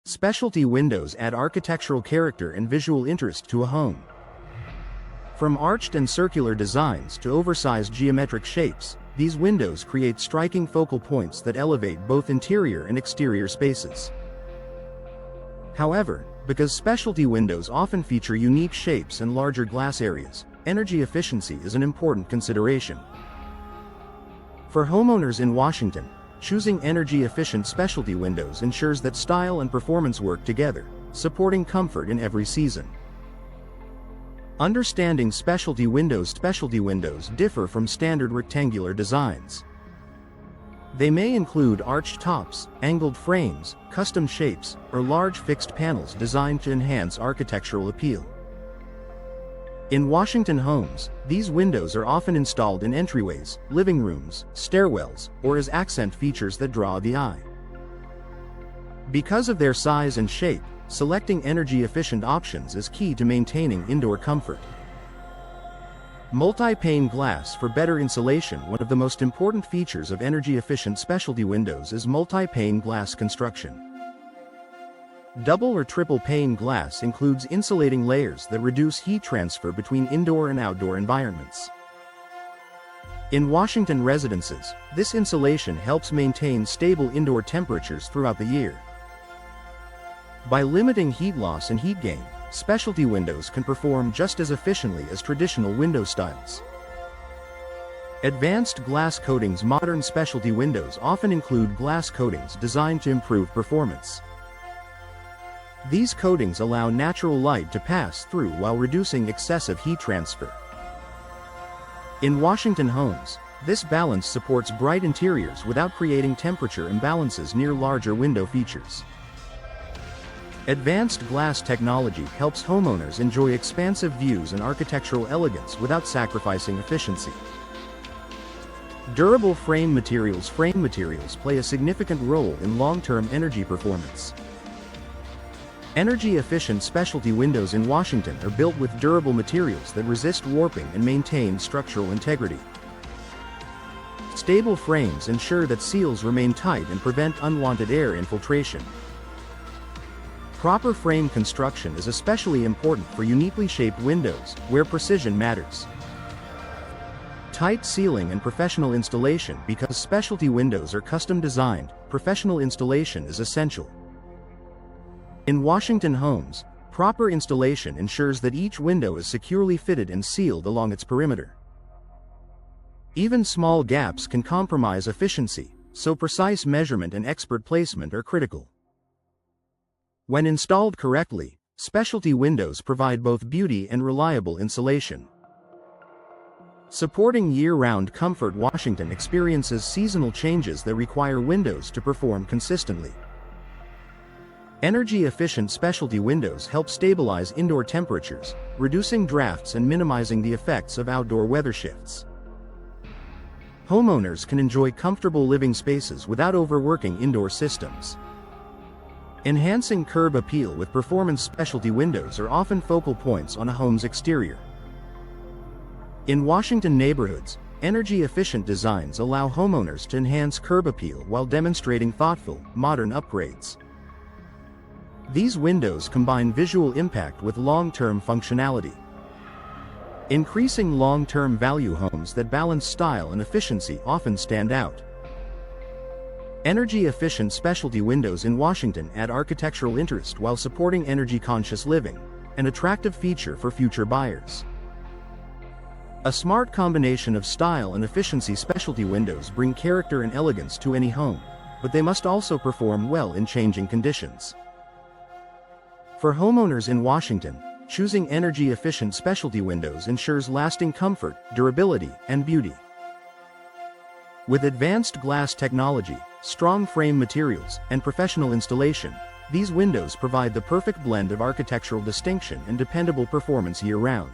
Specialty windows add architectural character and visual interest to a home. From arched and circular designs to oversized geometric shapes, these windows create striking focal points that elevate both interior and exterior spaces. However, because specialty windows often feature unique shapes and larger glass areas, energy efficiency is an important consideration. For homeowners in Washington, choosing energy-efficient specialty windows ensures that style and performance work together, supporting comfort in every season. Understanding specialty windows differ from standard rectangular designs. They may include arched tops, angled frames, custom shapes, or large fixed panels designed to enhance architectural appeal. In Washington homes, these windows are often installed in entryways, living rooms, stairwells, or as accent features that draw the eye. Because of their size and shape, selecting energy-efficient options is key to maintaining indoor comfort. Multi-pane glass for better insulation. One of the most important features of energy-efficient specialty windows is multi-pane glass construction. Double or triple pane glass includes insulating layers that reduce heat transfer between indoor and outdoor environments. In Washington residences, this insulation helps maintain stable indoor temperatures throughout the year. By limiting heat loss and heat gain, specialty windows can perform just as efficiently as traditional window styles. Advanced glass coatings. Modern specialty windows often include glass coatings designed to improve performance. These coatings allow natural light to pass through while reducing excessive heat transfer. In Washington homes, this balance supports bright interiors without creating temperature imbalances near larger window features. Advanced glass technology helps homeowners enjoy expansive views and architectural elegance without sacrificing efficiency. Durable frame materials. Frame materials play a significant role in long-term energy performance. Energy-efficient specialty windows in Washington are built with durable materials that resist warping and maintain structural integrity. Stable frames ensure that seals remain tight and prevent unwanted air infiltration. Proper frame construction is especially important for uniquely shaped windows, where precision matters. Tight sealing and professional installation. Because specialty windows are custom designed, professional installation is essential. In Washington homes, proper installation ensures that each window is securely fitted and sealed along its perimeter. Even small gaps can compromise efficiency, so precise measurement and expert placement are critical. When installed correctly, specialty windows provide both beauty and reliable insulation. Supporting year-round comfort. Washington experiences seasonal changes that require windows to perform consistently. Energy-efficient specialty windows help stabilize indoor temperatures, reducing drafts and minimizing the effects of outdoor weather shifts. Homeowners can enjoy comfortable living spaces without overworking indoor systems. Enhancing curb appeal with performance. Specialty windows are often focal points on a home's exterior. In Washington neighborhoods, energy-efficient designs allow homeowners to enhance curb appeal while demonstrating thoughtful, modern upgrades. These windows combine visual impact with long-term functionality. Increasing long-term value. Homes that balance style and efficiency often stand out. Energy-efficient specialty windows in Washington add architectural interest while supporting energy-conscious living, an attractive feature for future buyers. A smart combination of style and efficiency. Specialty windows bring character and elegance to any home, but they must also perform well in changing conditions. For homeowners in Washington, choosing energy-efficient specialty windows ensures lasting comfort, durability, and beauty. With advanced glass technology, strong frame materials, and professional installation, these windows provide the perfect blend of architectural distinction and dependable performance year-round.